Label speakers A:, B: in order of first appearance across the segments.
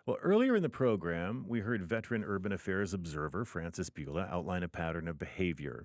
A: Well, earlier in the program, we heard veteran urban affairs observer Frances Bula outline a pattern of behavior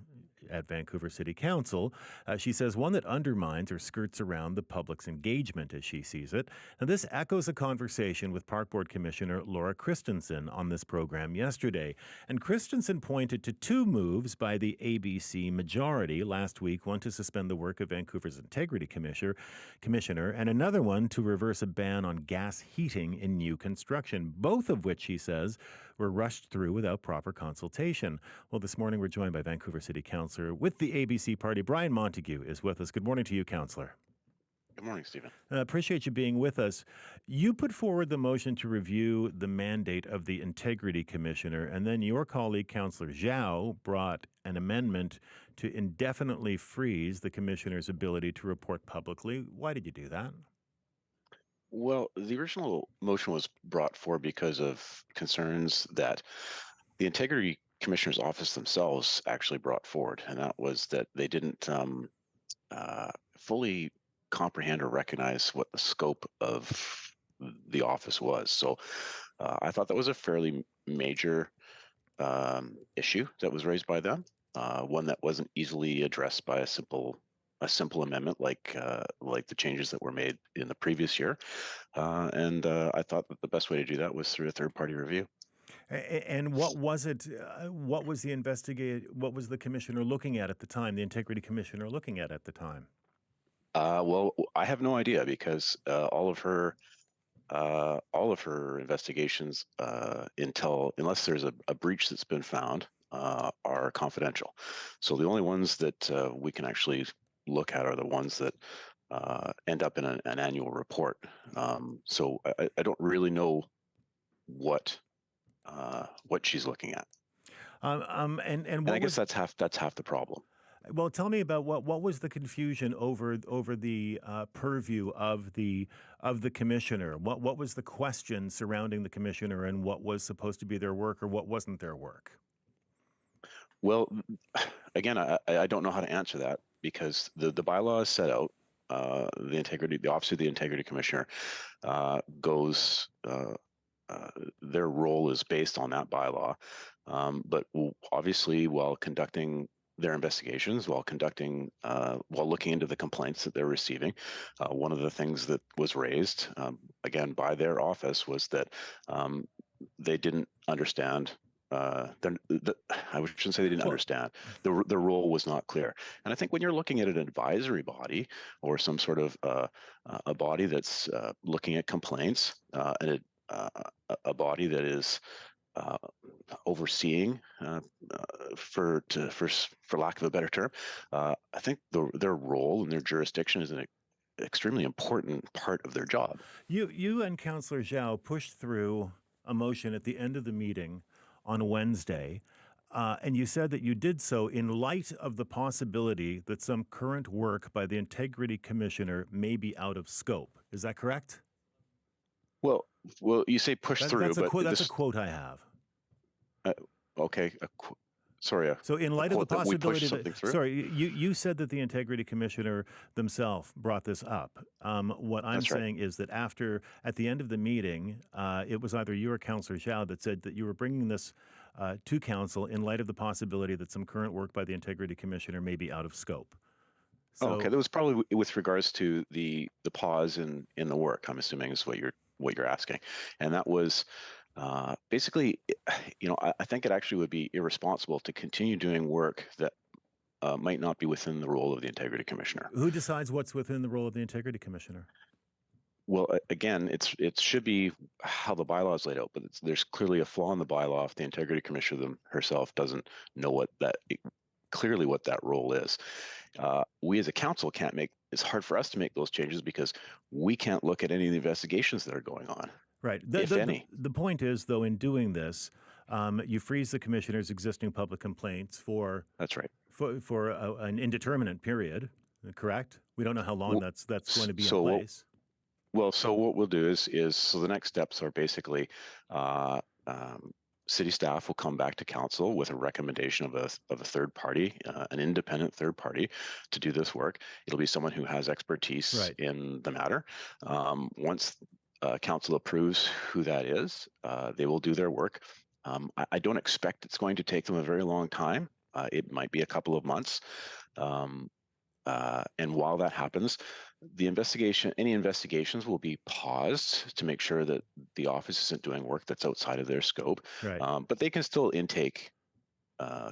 A: at Vancouver City Council. She says one that undermines or skirts around the public's engagement as she sees it. And this echoes a conversation with Park Board Commissioner Laura Christensen on this program yesterday. And Christensen pointed to two moves by the ABC majority last week, one to suspend the work of Vancouver's Integrity Commissioner, and another one to reverse a ban on gas heating in new construction, both of which, she says, were rushed through without proper consultation. Well, this morning we're joined by Vancouver City Councillor with the ABC party. Brian Montague is with us. Good morning to you, Councillor.
B: Good morning, Stephen.
A: Appreciate you being with us. You put forward the motion to review the mandate of the Integrity Commissioner, and then your colleague, Councillor Zhao, brought an amendment to indefinitely freeze the Commissioner's ability to report publicly. Why did you do that?
B: Well, the original motion was brought forward because of concerns that the Integrity Commissioner's office themselves actually brought forward, and that was that they didn't fully comprehend or recognize what the scope of the office was. So I thought that was a fairly major issue that was raised by them, one that wasn't easily addressed by a simple amendment like the changes that were made in the previous year. And I thought that the best way to do that was through a third-party review.
A: And what was it? What was What was the commissioner looking at the time? The Integrity Commissioner looking at the time?
B: Well, I have no idea because all of her investigations, unless there's a breach that's been found, are confidential. So the only ones that we can actually look at are the ones that end up in an annual report. So I don't really know what she's looking at.
A: And
B: I guess that's half the problem.
A: Well, tell me about what was the confusion over the purview of the commissioner. What was the question surrounding the commissioner, and what was supposed to be their work or what wasn't their work?
B: Well, again, I don't know how to answer that because the bylaw is set out. The Office of the Integrity Commissioner goes. Their role is based on that bylaw, but obviously, while conducting their investigations, while looking into the complaints that they're receiving, one of the things that was raised, again, by their office was that they didn't understand. I shouldn't say they didn't understand. The role was not clear. And I think when you're looking at an advisory body or some sort of a body that's looking at complaints, and a body that is overseeing, for lack of a better term, I think their role and their jurisdiction is an extremely important part of their job.
A: You and Councillor Zhao pushed through a motion at the end of the meeting on Wednesday, and you said that you did so in light of the possibility that some current work by the Integrity Commissioner may be out of scope. Is that correct?
B: Well, you say push through, but
A: that's a quote I have.
B: Okay. Sorry.
A: So in light of the possibility
B: sorry,
A: you said that the Integrity Commissioner themselves brought this up. What I'm saying is that at the end of the meeting, it was either you or Councillor Zhao that said that you were bringing this to Council in light of the possibility that some current work by the Integrity Commissioner may be out of scope. So,
B: okay, that was probably with regards to the pause in the work, I'm assuming is what you're asking, and that was. Basically, I think it actually would be irresponsible to continue doing work that might not be within the role of the Integrity Commissioner.
A: Who decides what's within the role of the Integrity Commissioner?
B: Well, again, it should be how the bylaw is laid out, but there's clearly a flaw in the bylaw if the Integrity Commissioner herself doesn't know clearly what that role is. We as a council can't it's hard for us to make those changes because we can't look at any of the investigations that are going on. Right. If any.
A: The point is, though, in doing this, you freeze the commissioner's existing public complaints for
B: that's right
A: for an indeterminate period. Correct? We don't know how long that's going to be in place.
B: So what we'll do is the next steps are basically city staff will come back to council with a recommendation of a third party, an independent third party, to do this work. It'll be someone who has expertise in the matter. Once council approves who that is, they will do their work. I don't expect it's going to take them a very long time. It might be a couple of months. And while that happens, any investigations will be paused to make sure that the office isn't doing work that's outside of their scope.
A: Right.
B: But they can still intake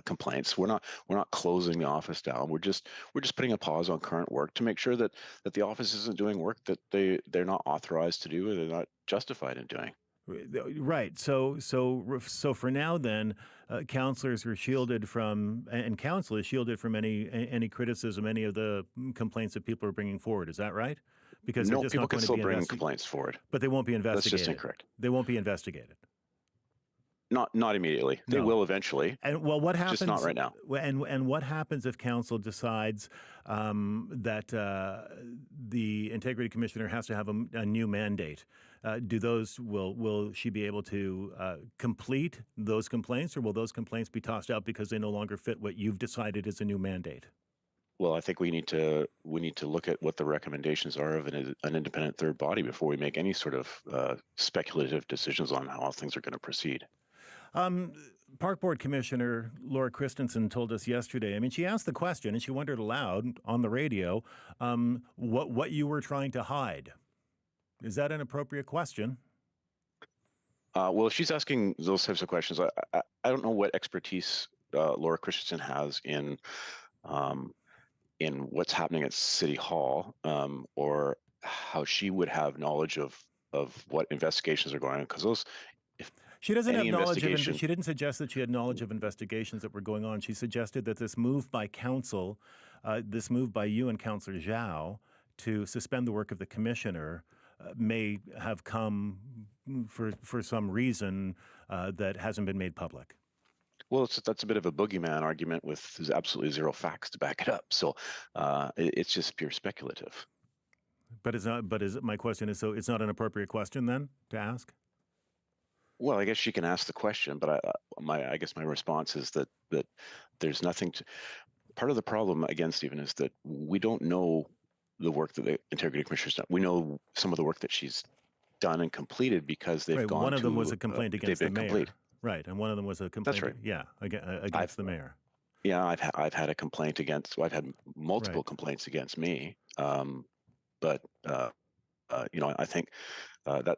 B: complaints. We're not closing the office down. We're just putting a pause on current work to make sure that the office isn't doing work that they're not authorized to do or they're not justified in doing.
A: Right. So for now, then, counselors are shielded from, and council is shielded from any criticism, any of the complaints that people are bringing forward. Is that right? Because they're
B: No,
A: just
B: people
A: not
B: can
A: going to
B: still
A: be
B: bring complaints forward.
A: but they won't be
B: That's
A: investigated.
B: just incorrect.
A: They won't be investigated.
B: Not immediately. They
A: No.
B: will eventually.
A: And well, what happens?
B: Just not right now.
A: And what happens if council decides that the integrity commissioner has to have a new mandate? Will she be able to complete those complaints, or will those complaints be tossed out because they no longer fit what you've decided is a new mandate?
B: Well, I think we need to look at what the recommendations are of an independent third body before we make any sort of speculative decisions on how things are going to proceed.
A: Park Board Commissioner Laura Christensen told us yesterday. I mean, she asked the question and she wondered aloud on the radio what you were trying to hide. Is that an appropriate question?
B: Well, if she's asking those types of questions, I don't know what expertise Laura Christensen has in what's happening at City Hall, or how she would have knowledge of what investigations are going on, because those.
A: She doesn't have knowledge of. She didn't suggest that she had knowledge of investigations that were going on. She suggested that this move by council, this move by you and Councillor Zhao to suspend the work of the commissioner, may have come for some reason that hasn't been made public.
B: Well, that's a bit of a boogeyman argument with absolutely zero facts to back it up. So it's just pure speculative.
A: But it's not. But my question is, so it's not an appropriate question then to ask?
B: Well, I guess she can ask the question, but I guess my response is that there's nothing to. Part of the problem, again, Stephen, is that we don't know the work that the integrity commissioner's done. We know some of the work that she's done and completed because they've gone.
A: One of them was a complaint against the mayor.
B: Complete.
A: Right, and one of them was a complaint.
B: That's right.
A: Yeah, against the mayor.
B: Yeah, I've had a complaint against. Well, I've had multiple complaints against me, but I think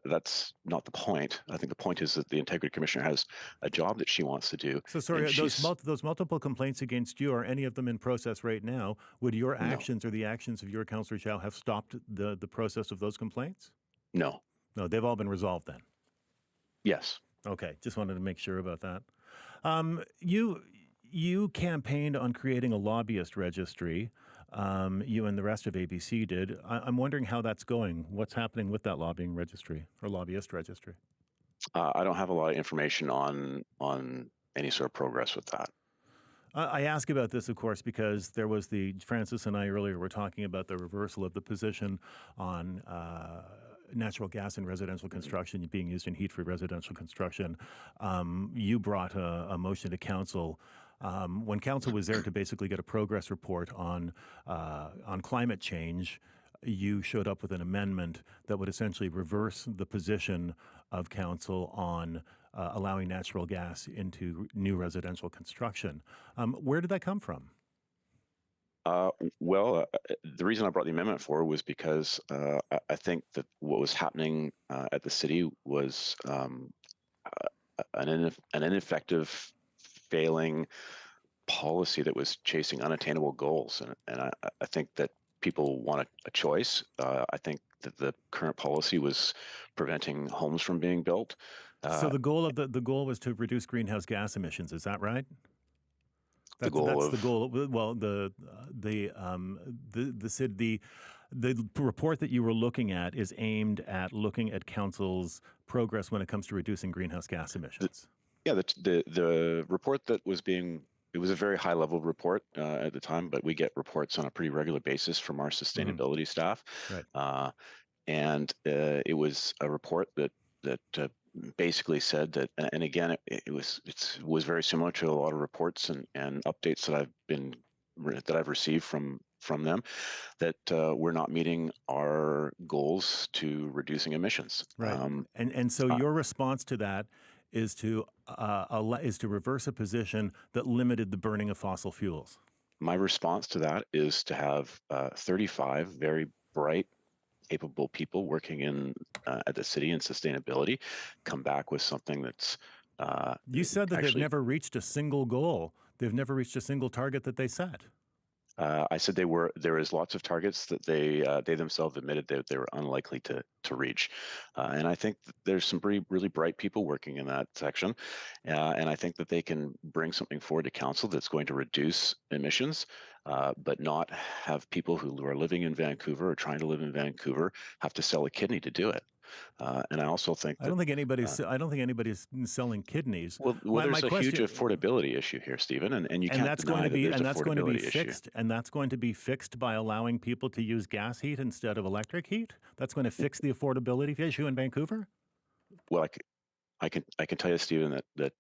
B: that's not the point. I think the point is that the integrity commissioner has a job that she wants to do.
A: So sorry, those multiple complaints against you, are any of them in process right now? Would your actions or the actions of your Councillor Zhao have stopped the process of those complaints?
B: No.
A: No, they've all been resolved then?
B: Yes.
A: Okay, just wanted to make sure about that. You campaigned on creating a lobbyist registry. You and the rest of ABC did. I'm wondering how that's going. What's happening with that lobbying registry or lobbyist registry?
B: I don't have a lot of information on any sort of progress with that.
A: I ask about this, of course, because there was Francis and I earlier were talking about the reversal of the position on natural gas in residential construction being used in heat for residential construction. You brought a motion to council when council was there to basically get a progress report on climate change. You showed up with an amendment that would essentially reverse the position of council on allowing natural gas into new residential construction. Where did that come from?
B: Well, the reason I brought the amendment forward was because I think that what was happening at the city was an ineffective, failing policy that was chasing unattainable goals. And I think that people want a choice. I think that the current policy was preventing homes from being built.
A: So the goal was to reduce greenhouse gas emissions. Is that right? The goal. Well, the report that you were looking at is aimed at looking at council's progress when it comes to reducing greenhouse gas emissions.
B: The report that was being. It was a very high level report at the time, but we get reports on a pretty regular basis from our sustainability staff.
A: Right.
B: And it was a report that basically said that, and again, it was very similar to a lot of reports and updates that I've received from from them that we're not meeting our goals to reducing emissions.
A: Right. And so
B: Uh,
A: your response to that is to reverse a position that limited the burning of fossil fuels.
B: my response to that is to have 35 very bright, capable people working in at the city in sustainability come back with something that's
A: You said that they've
B: actually.
A: never reached a single goal. They've never reached a single target that they set.
B: I said there is lots of targets that they themselves admitted that they were unlikely to reach, and I think that there's some really bright people working in that section, and I think that they can bring something forward to council that's going to reduce emissions, but not have people who are living in Vancouver or trying to live in Vancouver have to sell a kidney to do it. And I also think
A: I
B: that
A: don't think anybody's. I don't think anybody's selling kidneys.
B: well,
A: My
B: there's a huge
A: question,
B: affordability issue here, Stephen, and you
A: and
B: can't
A: that's going
B: deny
A: to
B: that
A: be,
B: there's
A: and that's going to be
B: affordability issue.
A: fixed, and that's going to be fixed by allowing people to use gas heat instead of electric heat. That's going to fix the affordability issue in Vancouver.
B: Well, I can tell you, Stephen, that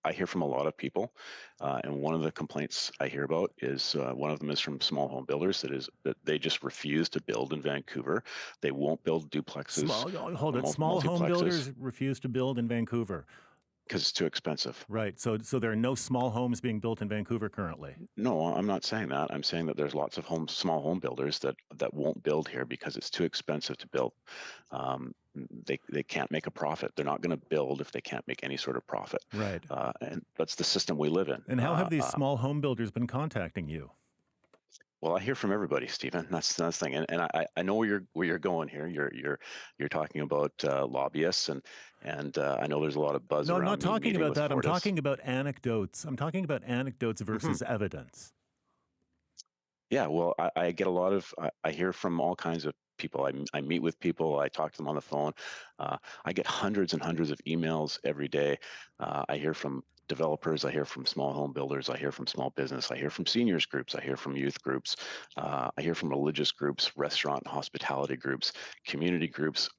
B: I hear from a lot of people, and one of the complaints I hear about is one of them is from small home builders. That they just refuse to build in Vancouver. They won't build duplexes,
A: Hold it. Small home
B: multiplexes,
A: builders refuse to build in Vancouver.
B: because it's too expensive.
A: Right. So there are no small homes being built in Vancouver currently.
B: No, I'm not saying that. I'm saying that there's lots of small home builders that won't build here because it's too expensive to build. They can't make a profit. They're not going to build if they can't make any sort of profit.
A: Right.
B: And that's the system we live in.
A: And how have these small home builders been contacting you?
B: Well, I hear from everybody, Stephen. That's the thing, and I know where you're going here. You're talking about lobbyists, and I know there's a lot of buzz
A: No, I'm
B: around
A: not
B: me
A: talking
B: meeting
A: about
B: with
A: that. I'm
B: Fortis.
A: talking about anecdotes. I'm talking about anecdotes versus evidence.
B: Yeah, well, I get a lot of I hear from all kinds of people. I meet with people. I talk to them on the phone. I get hundreds and hundreds of emails every day. I hear from developers. I hear from small home builders. I hear from small business. I hear from seniors groups. I hear from youth groups. I hear from religious groups, restaurant and hospitality groups, community groups,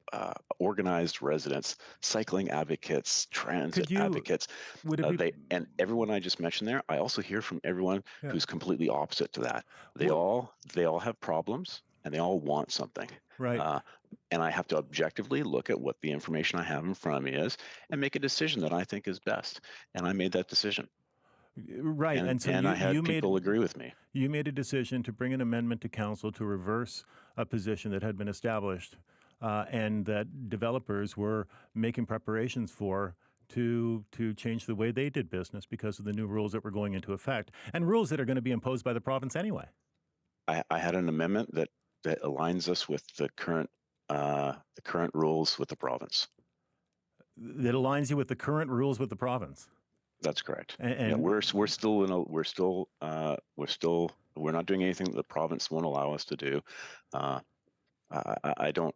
B: organized residents, cycling advocates, transit advocates.
A: Would it be,
B: And everyone I just mentioned there, I also hear from everyone
A: yeah.
B: who's completely opposite to that. They
A: Well-
B: all have problems and they all want something.
A: Right.
B: And I have to objectively look at what the information I have in front of me is and make a decision that I think is best. And I made that decision.
A: Right. And so
B: I had people agree with me.
A: You made a decision to bring an amendment to council to reverse a position that had been established and that developers were making preparations for to change the way they did business because of the new rules that were going into effect and rules that are going to be imposed by the province anyway.
B: I had an amendment that aligns us with the current rules with the province.
A: That aligns you with the current rules with the province.
B: That's correct.
A: And
B: yeah, we're not doing anything that the province won't allow us to do. I don't.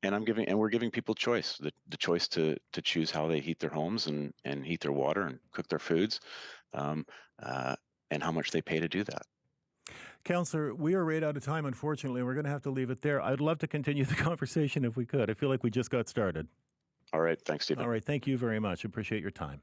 B: And we're giving people choice, the choice to choose how they heat their homes and heat their water and cook their foods, and how much they pay to do that.
A: Councillor, we are right out of time, unfortunately. We're going to have to leave it there. I'd love to continue the conversation if we could. I feel like we just got started.
B: All right. Thanks, Stephen.
A: All right. Thank you very much. Appreciate your time.